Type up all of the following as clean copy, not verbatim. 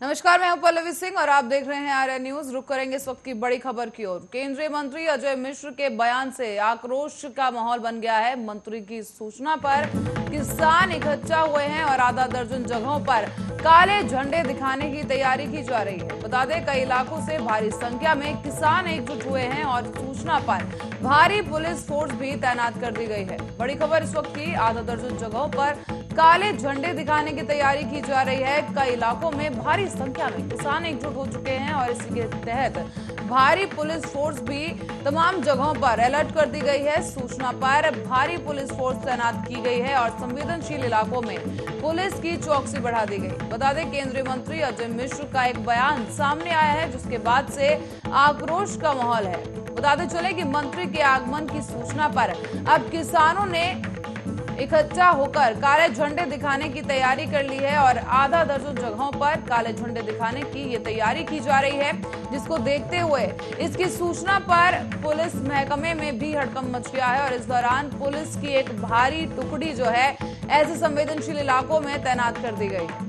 नमस्कार, मैं हूं पल्लवी सिंह और आप देख रहे हैं आर्या न्यूज। रुक करेंगे इस वक्त की बड़ी खबर की ओर। केंद्रीय मंत्री अजय मिश्र के बयान से आक्रोश का माहौल बन गया है। मंत्री की सूचना पर किसान इकट्ठा हुए हैं और आधा दर्जन जगहों पर काले झंडे दिखाने की तैयारी की जा रही है। बता दें, कई इलाकों से भारी संख्या में किसान एकजुट हुए हैं और सूचना पर भारी पुलिस फोर्स भी तैनात कर दी गई है। बड़ी खबर इस वक्त की, आधा दर्जन जगहों पर काले झंडे दिखाने की तैयारी की जा रही है। कई इलाकों में भारी संख्या में किसान एकजुट हो चुके हैं और इसी के तहत भारी पुलिस फोर्स भी तमाम जगहों पर अलर्ट कर दी गई है। सूचना पर भारी पुलिस फोर्स तैनात की गई है और संवेदनशील इलाकों में पुलिस की चौकसी बढ़ा दी गई। बता दें, केंद्रीय मंत्री अजय मिश्र का एक बयान सामने आया है, जिसके बाद से आक्रोश का माहौल है। बताते चले कि मंत्री के आगमन की सूचना पर अब किसानों ने इकट्ठा होकर काले झंडे दिखाने की तैयारी कर ली है और आधा दर्जन जगहों पर काले झंडे दिखाने की ये तैयारी की जा रही है, जिसको देखते हुए इसकी सूचना पर पुलिस महकमे में भी हड़कंप मच गया है और इस दौरान पुलिस की एक भारी टुकड़ी जो है ऐसे संवेदनशील इलाकों में तैनात कर दी गई है।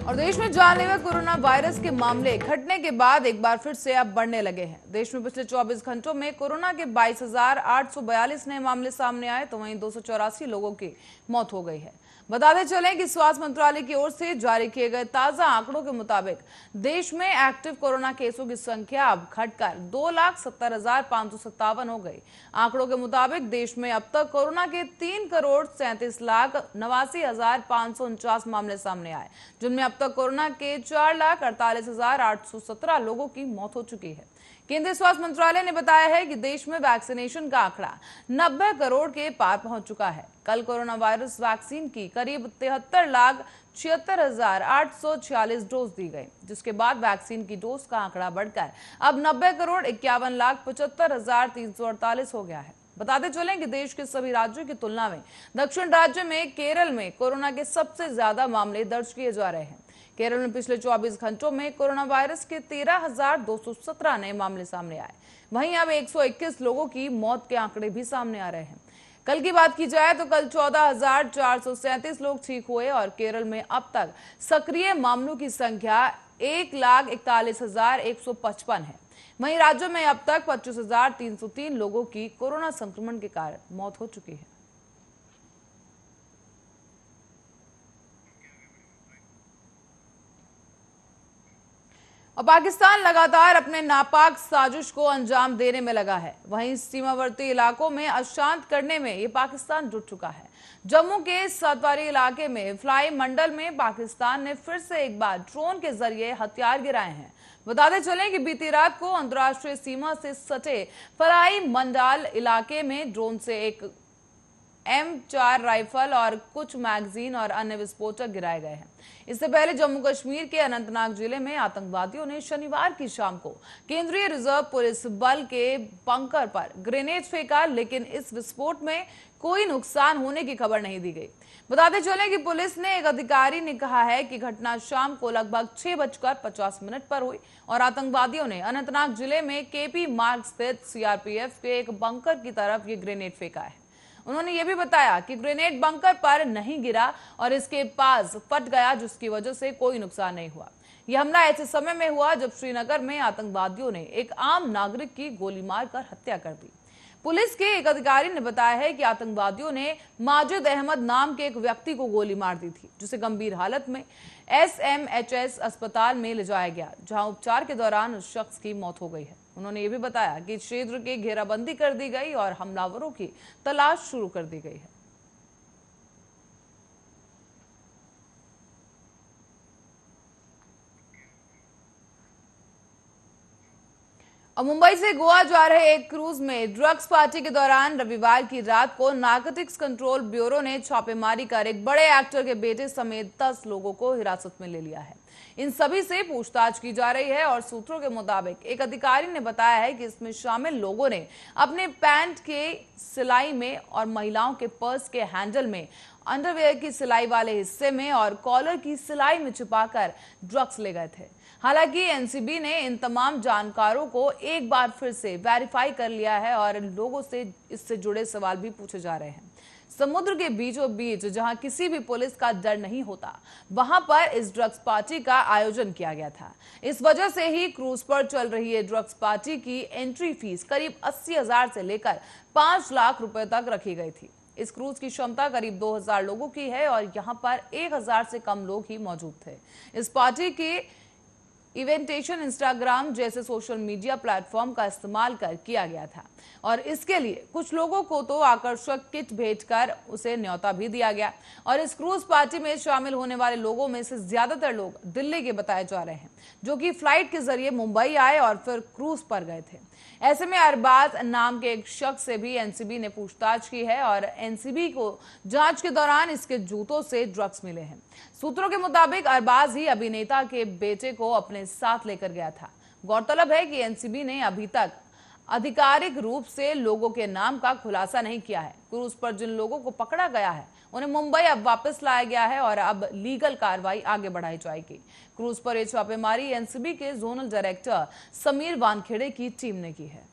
और देश में जानलेवा कोरोना वायरस के मामले घटने के बाद एक बार फिर से अब बढ़ने लगे हैं। देश में पिछले 24 घंटों में कोरोना के 22,842 नए मामले सामने आए, तो वहीं 284 लोगों की मौत हो गई है। बताते चलें कि स्वास्थ्य मंत्रालय की ओर से जारी किए गए ताजा आंकड़ों के मुताबिक देश में एक्टिव कोरोना केसों की संख्या अब घटकर 2,70,557 हो गई। आंकड़ों के मुताबिक देश में अब तक कोरोना के 3,37,89,549 मामले सामने आए, जिनमें अब तक कोरोना के 4,48,817 लोगों की मौत हो चुकी है। केंद्रीय स्वास्थ्य मंत्रालय ने बताया है कि देश में वैक्सीनेशन का आंकड़ा 90 करोड़ के पार पहुंच चुका है। कल कोरोना वायरस वैक्सीन की करीब 73,76,846 डोज दी गई, जिसके बाद वैक्सीन की डोज का आंकड़ा बढ़कर अब 90,51,75,348 हो गया है। बताते चलें कि देश के सभी राज्यों की तुलना में दक्षिण राज्य में केरल में कोरोना के सबसे ज्यादा मामले दर्ज किए जा रहे हैं। केरल में पिछले 24 घंटों में कोरोना वायरस के 13,217 नए मामले सामने आए। वहीं अब 121 लोगों की मौत के आंकड़े भी सामने आ रहे हैं। कल की बात की जाए तो कल 14,437 लोग ठीक हुए और केरल में अब तक सक्रिय मामलों की संख्या 1,41,155 है। वहीं राज्य में अब तक 25,303 लोगों की कोरोना संक्रमण के कारण मौत हो चुकी है। और पाकिस्तान लगातार अपने नापाक साजिश को अंजाम देने में लगा है। वहीं सीमावर्ती इलाकों में अशांत करने में ये पाकिस्तान जुट चुका है। जम्मू के सतवारी इलाके में फ्लाई मंडल में पाकिस्तान ने फिर से एक बार ड्रोन के जरिए हथियार गिराए हैं। बताते चलें कि बीती रात को अंतर्राष्ट्रीय सीमा से सटे फ्लाई मंडल इलाके में ड्रोन से एक M4 राइफल और कुछ मैगजीन और अन्य विस्फोटक गिराए गए हैं। इससे पहले जम्मू कश्मीर के अनंतनाग जिले में आतंकवादियों ने शनिवार की शाम को केंद्रीय रिजर्व पुलिस बल के बंकर पर ग्रेनेड फेंका, लेकिन इस विस्फोट में कोई नुकसान होने की खबर नहीं दी गई। बताते चलें कि पुलिस ने एक अधिकारी ने कहा है कि घटना शाम को लगभग 6:50 पर हुई और आतंकवादियों ने अनंतनाग जिले में केपी मार्ग स्थित CRPF के एक बंकर की तरफ ये ग्रेनेड फेंका है। उन्होंने ये भी बताया कि ग्रेनेड बंकर पर नहीं गिरा और इसके पास फट गया, जिसकी वजह से कोई नुकसान नहीं हुआ। यह हमला ऐसे समय में हुआ जब श्रीनगर में आतंकवादियों ने एक आम नागरिक की गोली मारकर हत्या कर दी। पुलिस के एक अधिकारी ने बताया है कि आतंकवादियों ने माजिद अहमद नाम के एक व्यक्ति को गोली मार दी थी, जिसे गंभीर हालत में SMHS अस्पताल में ले जाया गया, जहां उपचार के दौरान उस शख्स की मौत हो गई है। उन्होंने ये भी बताया कि क्षेत्र की घेराबंदी कर दी गई और हमलावरों की तलाश शुरू कर दी गई है। और मुंबई से गोवा जा रहे एक क्रूज में ड्रग्स पार्टी के दौरान रविवार की रात को नारकोटिक्स कंट्रोल ब्यूरो ने छापेमारी कर एक बड़े एक्टर के बेटे समेत 10 लोगों को हिरासत में ले लिया है। इन सभी से पूछताछ की जा रही है और सूत्रों के मुताबिक एक अधिकारी ने बताया है कि इसमें शामिल लोगों ने अपने पैंट के सिलाई में और महिलाओं के पर्स के हैंडल में, अंडरवेयर की सिलाई वाले हिस्से में और कॉलर की सिलाई में छिपाकर ड्रग्स ले गए थे। हालांकि एनसीबी ने इन तमाम जानकारों को एक बार फिर से वेरीफाई कर लिया है और लोगों से इससे जुड़े सवाल भी पूछे जा रहे हैं। समुद्र के बीचों बीच, जहां किसी भी पुलिस का डर नहीं होता, वहां पर इस ड्रग्स पार्टी का आयोजन किया गया था। इस वजह से ही क्रूज पर चल रही है ड्रग्स पार्टी की एंट्री फीस करीब 80,000 से लेकर 5 लाख रुपए तक रखी गई थी। इस क्रूज की क्षमता करीब 2000 लोगों की है और यहां पर 1000 से कम लोग ही मौजूद थे। इस पार्टी की इवेंटेशन इंस्टाग्राम जैसे सोशल मीडिया प्लेटफॉर्म का इस्तेमाल कर किया गया था और इसके लिए कुछ लोगों को तो आकर्षक किट भेजकर उसे न्योता भी दिया गया। और इस क्रूज पार्टी में शामिल होने वाले लोगों में से ज्यादातर लोग दिल्ली के बताए जा रहे हैं, जो कि फ्लाइट के जरिए मुंबई आए और फिर क्रूज पर गए थे। ऐसे में अरबाज नाम के एक शख्स से भी एनसीबी ने पूछताछ की है और एनसीबी को जांच के दौरान इसके जूतों से ड्रग्स मिले हैं। सूत्रों के मुताबिक अरबाज ही अभिनेता के बेटे को अपने साथ लेकर गया था। गौरतलब है कि एनसीबी ने अभी तक आधिकारिक रूप से लोगों के नाम का खुलासा नहीं किया है। क्रूज पर जिन लोगों को पकड़ा गया है उन्हें मुंबई अब वापस लाया गया है और अब लीगल कार्रवाई आगे बढ़ाई जाएगी। क्रूज पर यह छापेमारी एनसीबी के जोनल डायरेक्टर समीर वानखेड़े की टीम ने की है।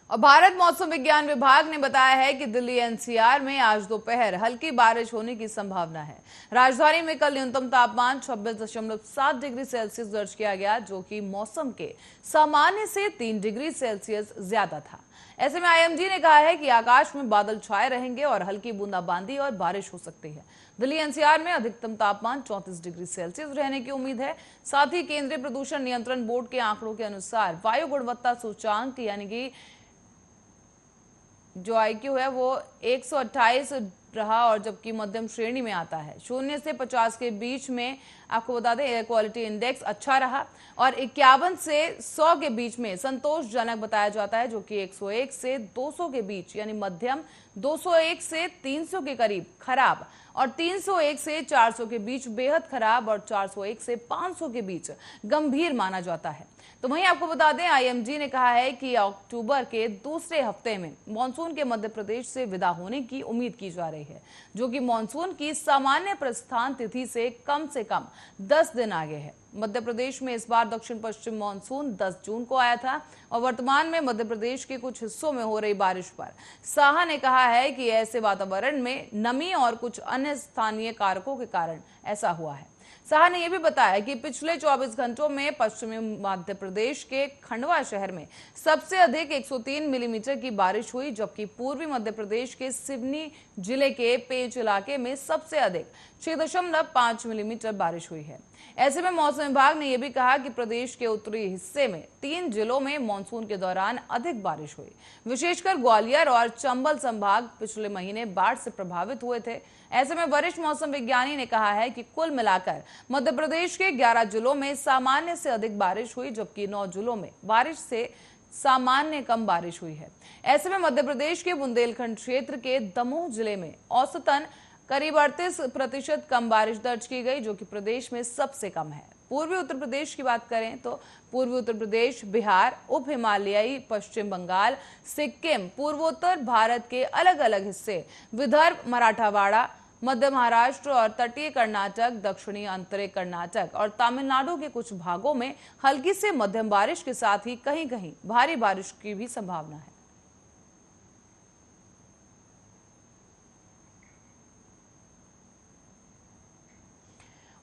और भारत मौसम विज्ञान विभाग ने बताया है कि दिल्ली एनसीआर में आज दोपहर हल्की बारिश होने की संभावना है। राजधानी में कल न्यूनतम तापमान 26.7 डिग्री सेल्सियस दर्ज किया गया, जो कि मौसम के सामान्य से 3 डिग्री सेल्सियस ज्यादा था। ऐसे में आईएमडी ने कहा है कि आकाश में बादल छाए रहेंगे और हल्की बूंदाबांदी और बारिश हो सकती है। दिल्ली एनसीआर में अधिकतम तापमान 34 डिग्री सेल्सियस रहने की उम्मीद है। साथ ही केंद्रीय प्रदूषण नियंत्रण बोर्ड के आंकड़ों के अनुसार वायु गुणवत्ता सूचांक यानी कि जो आईक्यू है वो 128 रहा और जबकि मध्यम श्रेणी में आता है। 0 से 50 के बीच में आपको बता दें एयर क्वालिटी इंडेक्स अच्छा रहा और 51 से 100 के बीच में संतोषजनक बताया जाता है, जो कि 101 से 200 के बीच यानी मध्यम, 201 से 300 के करीब खराब और 301 से 400 के बीच बेहद खराब और 401 से 500 के बीच गंभीर माना जाता है। तो वहीं आपको बता दें आईएमडी ने कहा है कि अक्टूबर के दूसरे हफ्ते में मानसून के मध्य प्रदेश से विदा होने की उम्मीद की जा रही है, जो कि मानसून की सामान्य प्रस्थान तिथि से कम 10 दिन आगे है। मध्य प्रदेश में इस बार दक्षिण पश्चिम मानसून 10 जून को आया था और वर्तमान में मध्य प्रदेश के कुछ हिस्सों में हो रही बारिश पर साहा ने कहा है कि ऐसे वातावरण में नमी और कुछ अन्य स्थानीय कारकों के कारण ऐसा हुआ है। साहा ने यह भी बताया कि पिछले 24 घंटों में पश्चिमी मध्य प्रदेश के खंडवा शहर में सबसे अधिक 103 मिलीमीटर की बारिश हुई, जबकि पूर्वी मध्य प्रदेश के सिवनी जिले के पेंच इलाके में सबसे अधिक 6.5 मिलीमीटर बारिश हुई है। ऐसे में मौसम विभाग ने यह भी कहा कि प्रदेश के उत्तरी हिस्से में 3 जिलों में मानसून के दौरान अधिक बारिश हुई। विशेषकर ग्वालियर और चंबल संभाग पिछले महीने बाढ़ से प्रभावित हुए थे। ऐसे में वरिष्ठ मौसम विज्ञानी ने कहा है कि कुल मिलाकर मध्य प्रदेश के 11 जिलों में सामान्य से अधिक बारिश हुई, जबकि 9 जिलों में बारिश से सामान्य कम बारिश हुई है। ऐसे में मध्य प्रदेश के बुंदेलखंड क्षेत्र के दमोह जिले में औसतन करीब 38% कम बारिश दर्ज की गई, जो कि प्रदेश में सबसे कम है। पूर्वी उत्तर प्रदेश की बात करें तो पूर्वी उत्तर प्रदेश, बिहार, उप हिमालयी पश्चिम बंगाल, सिक्किम, पूर्वोत्तर भारत के अलग अलग हिस्से, विदर्भ, मराठवाड़ा, मध्य महाराष्ट्र और तटीय कर्नाटक, दक्षिणी अंतरिय कर्नाटक और तमिलनाडु के कुछ भागों में हल्की से मध्यम बारिश के साथ ही कहीं कहीं भारी बारिश की भी संभावना है।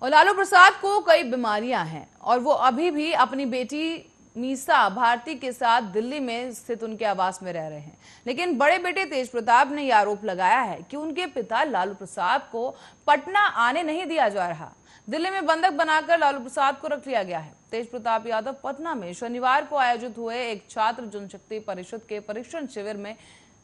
और लालू प्रसाद को कई बीमारियां हैं और वो अभी भी अपनी बेटी मीसा भारती के साथ दिल्ली में स्थित उनके आवास में रह रहे हैं। लेकिन बड़े बेटे तेज प्रताप ने यह आरोप लगाया है कि उनके पिता लालू प्रसाद को पटना आने नहीं दिया जा रहा। दिल्ली में बंधक बनाकर लालू प्रसाद को रख लिया गया है। तेज प्रताप यादव पटना में शनिवार को आयोजित हुए एक छात्र जनशक्ति परिषद के परीक्षण शिविर में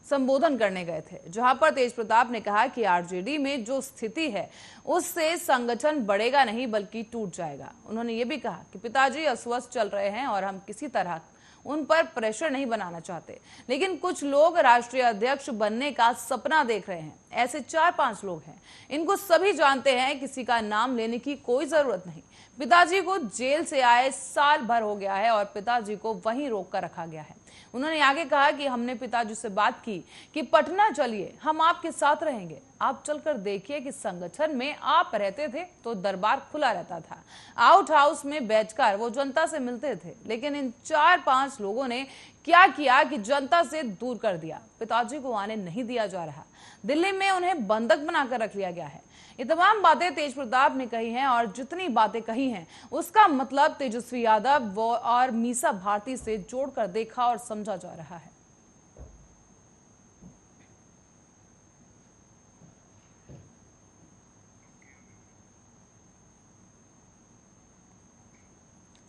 संबोधन करने गए थे, जहां पर तेज प्रताप ने कहा कि आरजेडी में जो स्थिति है उससे संगठन बढ़ेगा नहीं बल्कि टूट जाएगा। उन्होंने ये भी कहा कि पिताजी अस्वस्थ चल रहे हैं और हम किसी तरह उन पर प्रेशर नहीं बनाना चाहते, लेकिन कुछ लोग राष्ट्रीय अध्यक्ष बनने का सपना देख रहे हैं। ऐसे 4-5 लोग हैं, इनको सभी जानते हैं, किसी का नाम लेने की कोई जरूरत नहीं। पिताजी को जेल से आए साल भर हो गया है और पिताजी को वहीं रोक कर रखा गया है। उन्होंने आगे कहा कि हमने पिताजी से बात की कि पटना चलिए, हम आपके साथ रहेंगे। आप चलकर देखिए कि संगठन में आप रहते थे तो दरबार खुला रहता था, आउट हाउस में बैठकर वो जनता से मिलते थे, लेकिन इन 4-5 लोगों ने क्या किया कि जनता से दूर कर दिया। पिताजी को आने नहीं दिया जा रहा, दिल्ली में उन्हें बंधक बनाकर रख लिया गया है। ये तमाम बातें तेज प्रताप ने कही हैं और जितनी बातें कही हैं उसका मतलब तेजस्वी यादव और मीसा भारती से जोड़कर देखा और समझा जा रहा है।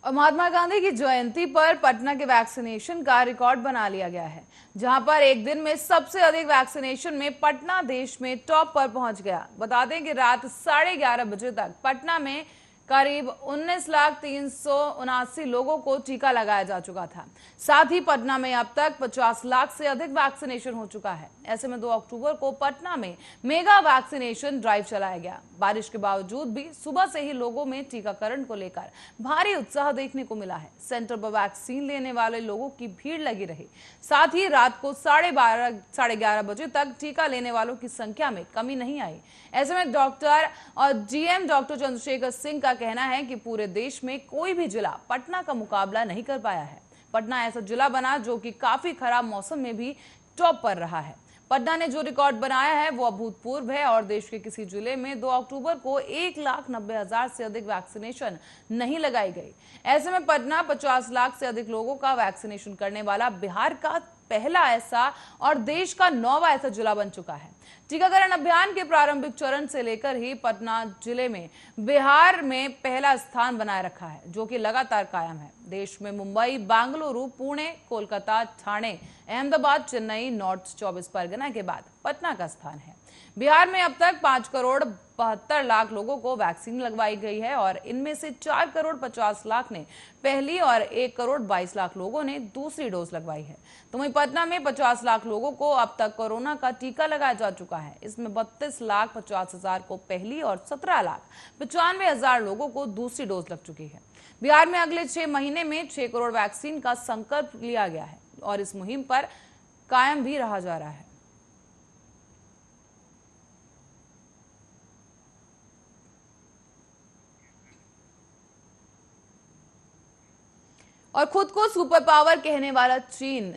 और महात्मा गांधी की जयंती पर पटना के वैक्सीनेशन का रिकॉर्ड बना लिया गया है, जहां पर एक दिन में सबसे अधिक वैक्सीनेशन में पटना देश में टॉप पर पहुंच गया। बता दें कि रात 11:30 बजे तक पटना में करीब 19,379 लोगों को टीका लगाया जा चुका था। साथ ही पटना में अब तक 50 लाख से अधिक वैक्सीनेशन हो चुका है। ऐसे में 2 अक्टूबर को पटना में मेगा वैक्सीनेशन ड्राइव चलाया गया। बारिश के बावजूद भी सुबह से ही लोगों में टीकाकरण को लेकर भारी उत्साह देखने को मिला है। सेंटर पर वैक्सीन लेने वाले लोगों की भीड़ लगी रही। साथ ही रात को 11:30 बजे तक टीका लेने वालों की संख्या में कमी नहीं आई। ऐसे में डॉक्टर और जीएम डॉक्टर चंद्रशेखर सिंह का कहना है कि पूरे देश में कोई भी जिला पटना का मुकाबला नहीं कर पाया है। पटना ऐसा जिला बना जो कि काफी खराब मौसम में भी टॉप पर रहा है। पटना ने जो रिकॉर्ड बनाया है वो अभूतपूर्व है और देश के किसी जिले में 2 अक्टूबर को 1,90,000 से अधिक वैक्सीनेशन नहीं लगाई गई। ऐसे में पटना 50 लाख से अधिक लोगों का वैक्सीनेशन करने वाला बिहार का पहला ऐसा और देश का 9वां ऐसा जिला बन चुका है। टीकाकरण अभियान के प्रारंभिक चरण से लेकर ही पटना जिले में बिहार में पहला स्थान बनाए रखा है, जो कि लगातार कायम है। देश में मुंबई, बेंगलुरु, पुणे, कोलकाता, ठाणे, अहमदाबाद, चेन्नई, नॉर्थ 24 परगना के बाद पटना का स्थान है। बिहार में अब तक 5,72,00,000 लोगों को वैक्सीन लगवाई गई है और इनमें से 4,50,00,000 ने पहली और 1,22,00,000 लोगों ने दूसरी डोज लगवाई है। तो वहीं पटना में 50 लाख लोगों को अब तक कोरोना का टीका लगाया जा चुका है। इसमें 32,50,000 को पहली और 17,95,000 लोगों को दूसरी डोज लग चुकी है। बिहार में अगले 6 महीने में 6 करोड़ वैक्सीन का संकल्प लिया गया है और इस मुहिम पर कायम भी रहा जा रहा है। और खुद को सुपर पावर कहने वाला चीन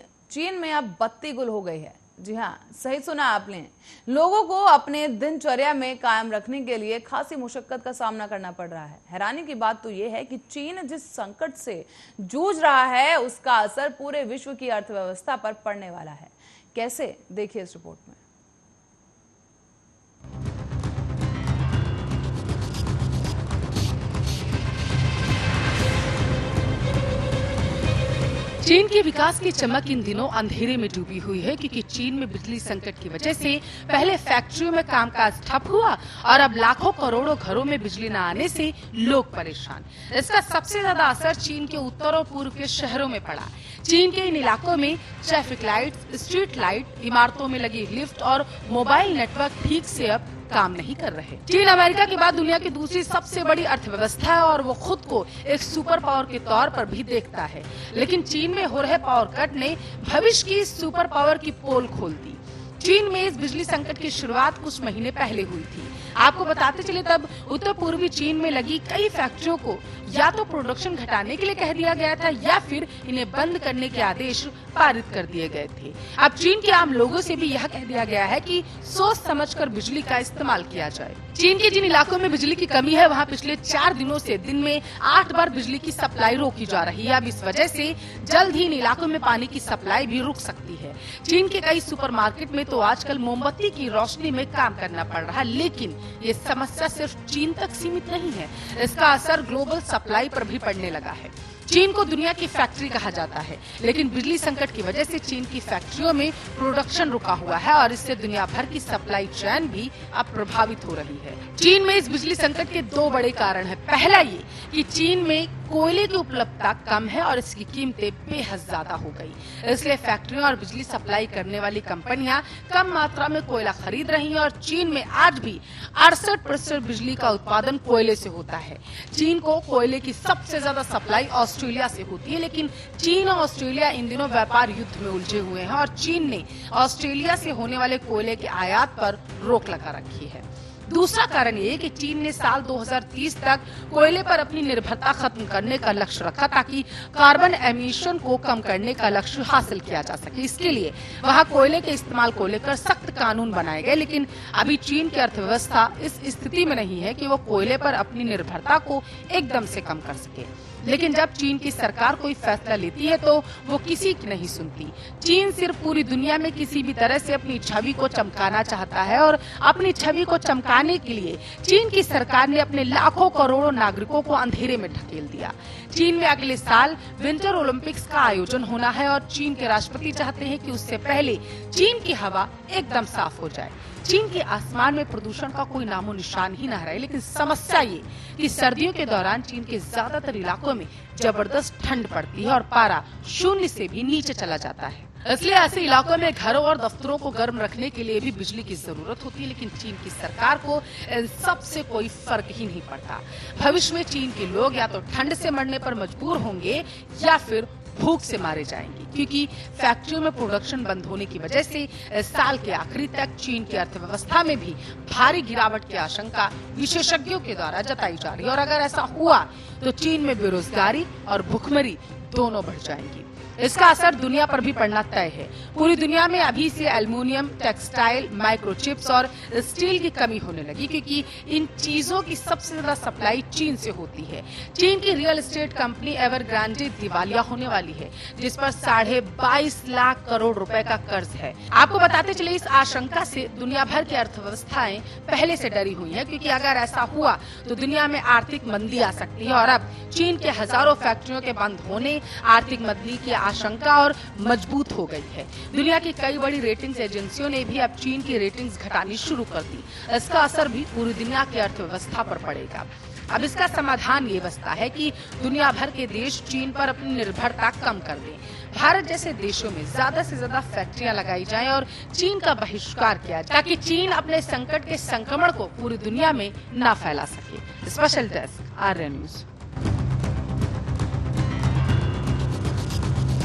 में अब बत्ती गुल हो गई है। जी हाँ, सही सुना आपने। लोगों को अपने दिनचर्या में कायम रखने के लिए खासी मुशक्कत का सामना करना पड़ रहा है। हैरानी की बात तो यह है कि चीन जिस संकट से जूझ रहा है उसका असर पूरे विश्व की अर्थव्यवस्था पर पड़ने वाला है। कैसे, देखिए इस रिपोर्ट में। चीन के विकास की चमक इन दिनों अंधेरे में डूबी हुई है, क्योंकि चीन में बिजली संकट की वजह से पहले फैक्ट्रियों में कामकाज ठप हुआ और अब लाखों करोड़ों घरों में बिजली न आने से लोग परेशान। इसका सबसे ज्यादा असर चीन के उत्तर और पूर्व के शहरों में पड़ा। चीन के इन इलाकों में ट्रैफिक लाइट, स्ट्रीट लाइट, इमारतों में लगी लिफ्ट और मोबाइल नेटवर्क ठीक से अब काम नहीं कर रहे। चीन अमेरिका के बाद दुनिया की दूसरी सबसे बड़ी अर्थव्यवस्था है और वो खुद को एक सुपर पावर के तौर पर भी देखता है। लेकिन चीन में हो रहे पावर कट ने भविष्य की सुपर पावर की पोल खोल दी। चीन में इस बिजली संकट की शुरुआत कुछ महीने पहले हुई थी। आपको बताते चले, तब उत्तर पूर्वी चीन में लगी कई फैक्ट्रियों को या तो प्रोडक्शन घटाने के लिए कह दिया गया था या फिर इन्हें बंद करने के आदेश पारित कर दिए गए थे। अब चीन के आम लोगों से भी यह कह दिया गया है कि सोच समझकर बिजली का इस्तेमाल किया जाए। चीन के जिन इलाकों में बिजली की कमी है वहाँ पिछले 4 दिनों से दिन में 8 बार बिजली की सप्लाई रोकी जा रही है। अब इस वजह से जल्द ही इन इलाकों में पानी की सप्लाई भी रुक सकती है। चीन के कई सुपरमार्केट में तो आजकल मोमबत्ती की रोशनी में काम करना पड़ रहा है। लेकिन ये समस्या सिर्फ चीन तक सीमित नहीं है, इसका असर ग्लोबल सप्लाई पर भी पड़ने लगा है। चीन को दुनिया की फैक्ट्री कहा जाता है, लेकिन बिजली संकट की वजह से चीन की फैक्ट्रियों में प्रोडक्शन रुका हुआ है और इससे दुनिया भर की सप्लाई चेन भी अब प्रभावित हो रही है। चीन में इस बिजली संकट के 2 बड़े कारण हैं। पहला ये कि चीन में कोयले की उपलब्धता कम है और इसकी कीमतें बेहद ज्यादा हो गई। इसलिए फैक्ट्रियों और बिजली सप्लाई करने वाली कंपनियां कम मात्रा में कोयला खरीद रही हैं और चीन में आज भी 68% बिजली का उत्पादन कोयले से होता है। चीन को कोयले की सबसे ज्यादा सप्लाई ऑस्ट्रेलिया से होती है, लेकिन चीन और ऑस्ट्रेलिया इन दिनों व्यापार युद्ध में उलझे हुए हैं और चीन ने ऑस्ट्रेलिया से होने वाले कोयले के आयात पर रोक लगा रखी है। दूसरा कारण ये कि चीन ने साल 2030 तक कोयले पर अपनी निर्भरता खत्म करने का लक्ष्य रखा ताकि कार्बन एमिशन को कम करने का लक्ष्य हासिल किया जा सके। इसके लिए वहां कोयले के इस्तेमाल को लेकर सख्त कानून बनाए गए, लेकिन अभी चीन की अर्थव्यवस्था इस स्थिति में नहीं है कि वो कोयले पर अपनी निर्भरता को एकदम से कम कर सके। लेकिन जब चीन की सरकार कोई फैसला लेती है तो वो किसी की नहीं सुनती। चीन सिर्फ पूरी दुनिया में किसी भी तरह से अपनी छवि को चमकाना चाहता है और अपनी छवि को चमकाने के लिए चीन की सरकार ने अपने लाखों करोड़ों नागरिकों को अंधेरे में ढकेल दिया। चीन में अगले साल विंटर ओलंपिक्स का आयोजन होना है और चीन के राष्ट्रपति चाहते हैं कि उससे पहले चीन की हवा एकदम साफ हो जाए। चीन के आसमान में प्रदूषण का कोई नामो निशान ही न रहे, लेकिन समस्या ये कि सर्दियों के दौरान चीन के ज्यादातर इलाकों में जबरदस्त ठंड पड़ती है और पारा 0 से भी नीचे चला जाता है। इसलिए ऐसे इलाकों में घरों और दफ्तरों को गर्म रखने के लिए भी बिजली की जरूरत होती है, लेकिन चीन की सरकार को इन सब से कोई फर्क ही नहीं पड़ता। भविष्य में चीन के लोग या तो ठंड से मरने पर मजबूर होंगे या फिर भूख से मारे जाएंगे, क्योंकि फैक्ट्रियों में प्रोडक्शन बंद होने की वजह से इस साल के आखिरी तक चीन की अर्थव्यवस्था में भी भारी गिरावट की आशंका विशेषज्ञों के द्वारा जताई जा रही है। और अगर ऐसा हुआ तो चीन में बेरोजगारी और भुखमरी दोनों बढ़ जाएंगी। इसका असर दुनिया पर भी पड़ना तय है। पूरी दुनिया में अभी से एल्युमिनियम, टेक्सटाइल, माइक्रोचिप्स और स्टील की कमी होने लगी, क्योंकि इन चीजों की सबसे ज्यादा सप्लाई चीन से होती है। चीन की रियल एस्टेट कंपनी एवरग्रांडे दिवालिया होने वाली है, जिस पर 22.5 लाख करोड़ रुपए का कर्ज है। आपको बताते चले, इस आशंका से दुनिया भर की अर्थव्यवस्थाएं पहले से डरी हुई है, क्योंकि अगर ऐसा हुआ तो दुनिया में आर्थिक मंदी आ सकती है। और अब चीन के हजारों फैक्ट्रियों के बंद होने आर्थिक मंदी की आशंका और मजबूत हो गई है। दुनिया की कई बड़ी रेटिंग्स एजेंसियों ने भी अब चीन की रेटिंग्स घटानी शुरू कर दी। इसका असर भी पूरी दुनिया की अर्थव्यवस्था पर पड़ेगा। अब इसका समाधान ये बचता है कि दुनिया भर के देश चीन पर अपनी निर्भरता कम कर दें। भारत जैसे देशों में ज्यादा से ज्यादा फैक्ट्रियां लगाई जाएं और चीन का बहिष्कार किया जाए, ताकि चीन अपने संकट के संक्रमण को पूरी दुनिया में न फैला सके। स्पेशल डेस्क, आर्य न्यूज।